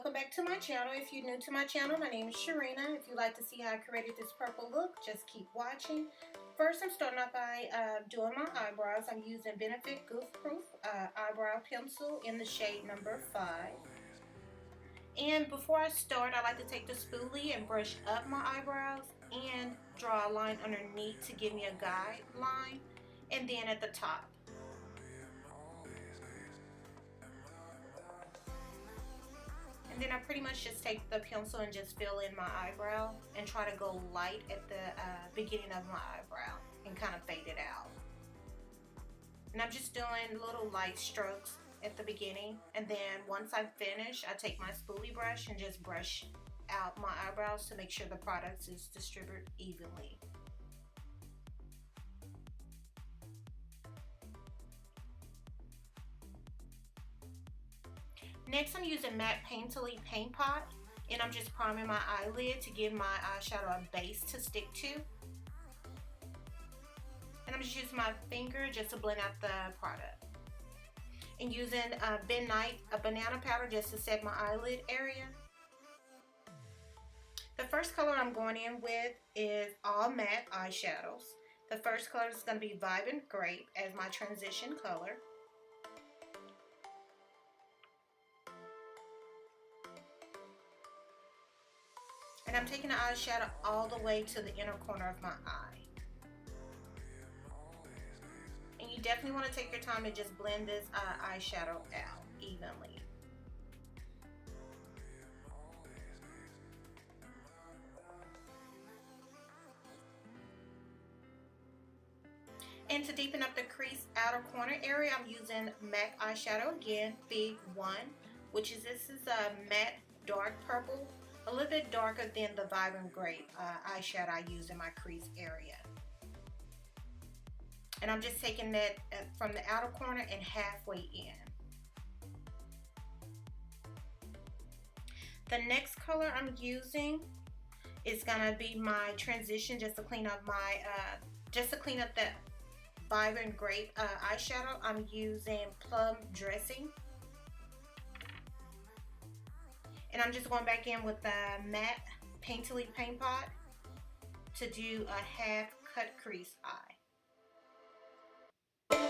welcome back to my channel. If you're new to my channel, my name is Sharina. If you'd like to see how I created this purple look, just keep watching. First, I'm starting off by doing my eyebrows. I'm using Benefit Goof Proof eyebrow pencil in the shade number 5. And before I start, I like to take the spoolie and brush up my eyebrows and draw a line underneath to give me a guideline, and then at the top. And then I pretty much just take the pencil and just fill in my eyebrow and try to go light at the beginning of my eyebrow and kind of fade it out. And I'm just doing little light strokes at the beginning, and then once I finish, I take my spoolie brush and just brush out my eyebrows to make sure the product is distributed evenly. Next, I'm using Matte Painterly Paint Pot, and I'm just priming my eyelid to give my eyeshadow a base to stick to. And I'm just using my finger just to blend out the product. And using Ben Knight, a banana powder, just to set my eyelid area. The first color I'm going in with is all matte eyeshadows. The first color is going to be Vibrant Grape as my transition color. And I'm taking the eyeshadow all the way to the inner corner of my eye. And you definitely want to take your time to just blend this eyeshadow out evenly. And to deepen up the crease outer corner area, I'm using MAC eyeshadow again, Big One, which is this is a matte dark purple, a little bit darker than the Vibrant Grape eyeshadow I use in my crease area. And I'm just taking that from the outer corner and halfway in. The next color I'm using is gonna be my transition, just to clean up my that Vibrant Grape eyeshadow. I'm using Plum Dressing. And I'm just going back in with the Matte Painterly Paint Pot to do a half cut crease eye. And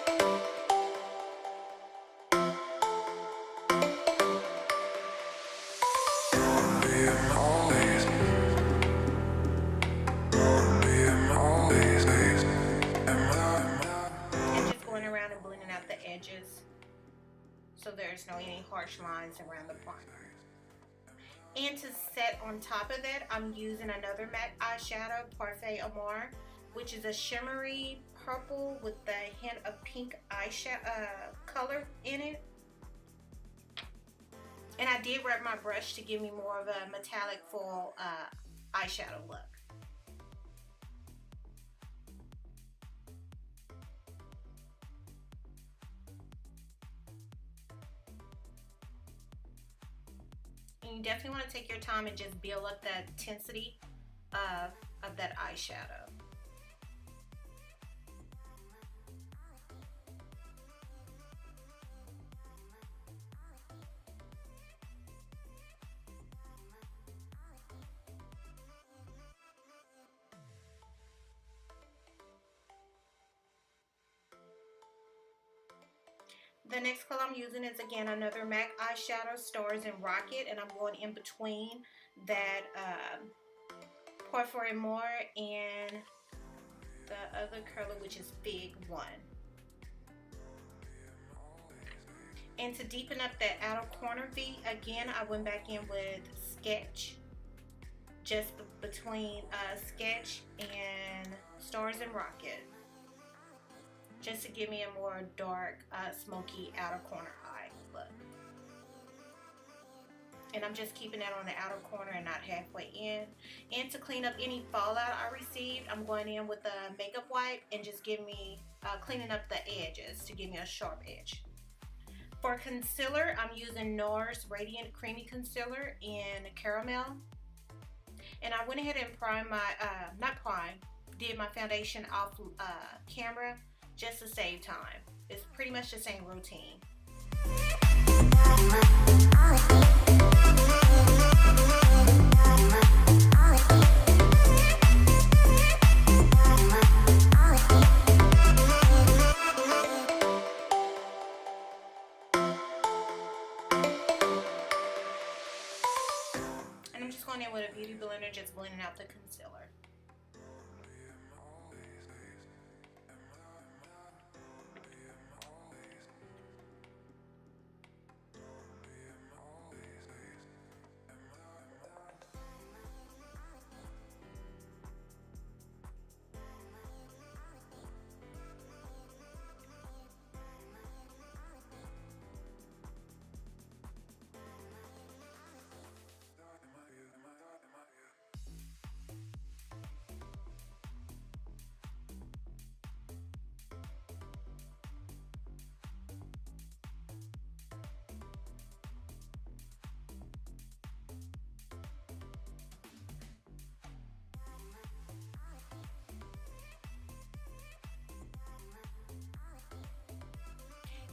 just going around and blending out the edges so there's no any harsh lines around the primer. And to set on top of that, I'm using another matte eyeshadow, Parfait Amore, which is a shimmery purple with a hint of pink eyeshadow color in it. And I did wrap my brush to give me more of a metallic full eyeshadow look. You definitely want to take your time and just build up that intensity of that eyeshadow. The next color I'm using is again another MAC eyeshadow, Stars and Rocket, and I'm going in between that Parfait Amore and the other color, which is Big One. And to deepen up that outer corner V, again I went back in with Sketch, just between Sketch and Stars and Rocket, just to give me a more dark, smoky outer corner eye look. And I'm just keeping that on the outer corner and not halfway in. And to clean up any fallout I received, I'm going in with a makeup wipe and just give me, cleaning up the edges to give me a sharp edge. For concealer, I'm using NARS Radiant Creamy Concealer in Caramel. And I went ahead and primed my, did my foundation off camera, just to save time. It's pretty much the same routine. going in with a beauty blender, just blending out the concealer.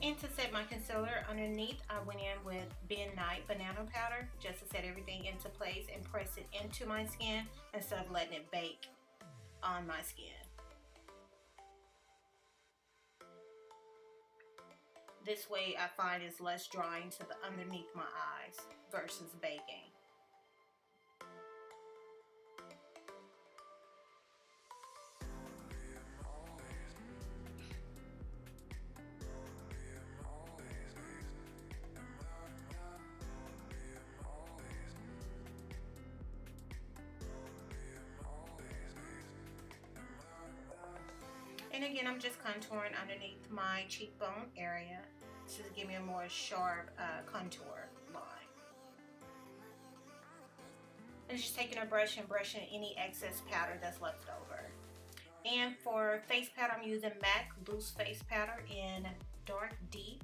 And to set my concealer underneath, I went in with Ben Nye banana powder just to set everything into place and press it into my skin instead of letting it bake on my skin. This way I find it's less drying to the underneath my eyes versus baking. And again, I'm just contouring underneath my cheekbone area to give me a more sharp contour line. And just taking a brush and brushing any excess powder that's left over. And for face powder, I'm using MAC Loose Face Powder in Dark Deep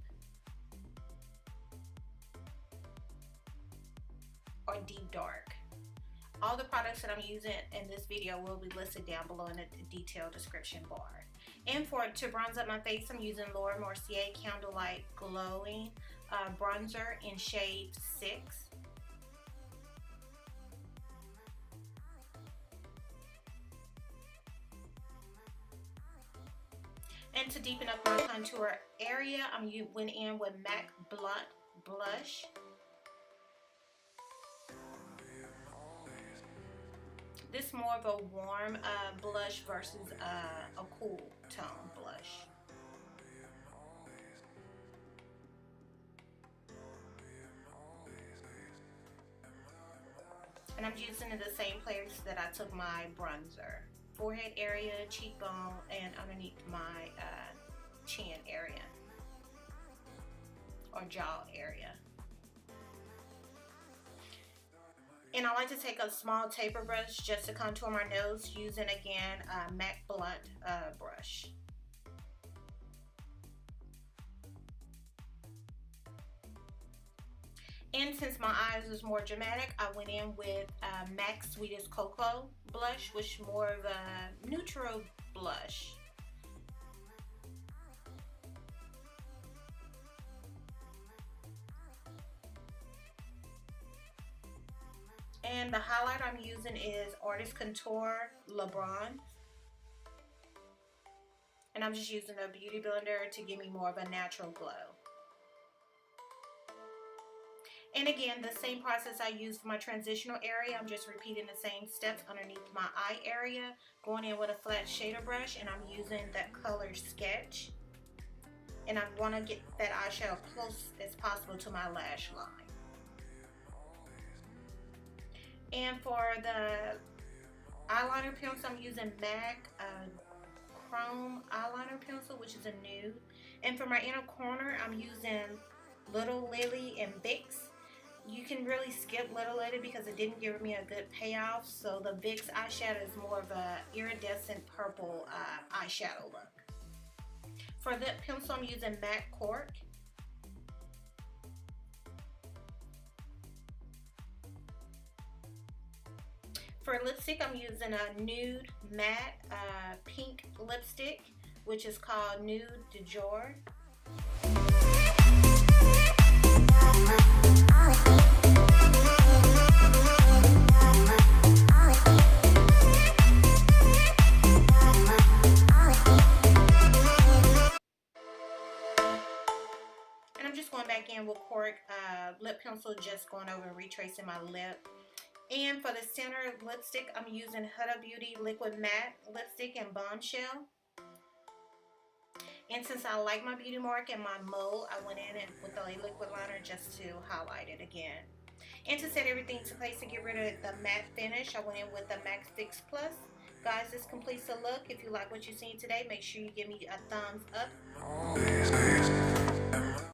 or Deep Dark. All the products that I'm using in this video will be listed down below in the detailed description bar. And to bronze up my face, I'm using Laura Mercier Candlelight Glowing Bronzer in shade 6. And to deepen up my contour area, I went in with MAC Blunt Blush. This is more of a warm blush versus a cool tone blush. And I'm using the same place that I took my bronzer. Forehead area, cheekbone, and underneath my chin area or jaw area. And I like to take a small taper brush just to contour my nose using, again, a MAC Blunt brush. And since my eyes was more dramatic, I went in with MAC Sweetest Cocoa blush, which is more of a neutral blush. And the highlighter I'm using is Artist Contour LeBron. And I'm just using a beauty blender to give me more of a natural glow. And again, the same process I used for my transitional area, I'm just repeating the same steps underneath my eye area, going in with a flat shader brush, and I'm using that color Sketch. And I want to get that eyeshadow close as possible to my lash line. And for the eyeliner pencil, I'm using MAC Chrome eyeliner pencil, which is a nude. And for my inner corner, I'm using Little Lily and Bix. You can really skip Little Lily because it didn't give me a good payoff. So the Bix eyeshadow is more of a iridescent purple eyeshadow look. For lip pencil, I'm using MAC Cork. For lipstick, I'm using a nude matte pink lipstick, which is called Nude de Jour. And I'm just going back in with Cork lip pencil, just going over and retracing my lip. And for the center lipstick, I'm using Huda Beauty Liquid Matte Lipstick in Bombshell. And since I like my beauty mark and my mole, I went in and with a liquid liner just to highlight it again. And to set everything to place and get rid of the matte finish, I went in with the MAC Fix Plus. Guys, this completes the look. If you like what you've seen today, make sure you give me a thumbs up.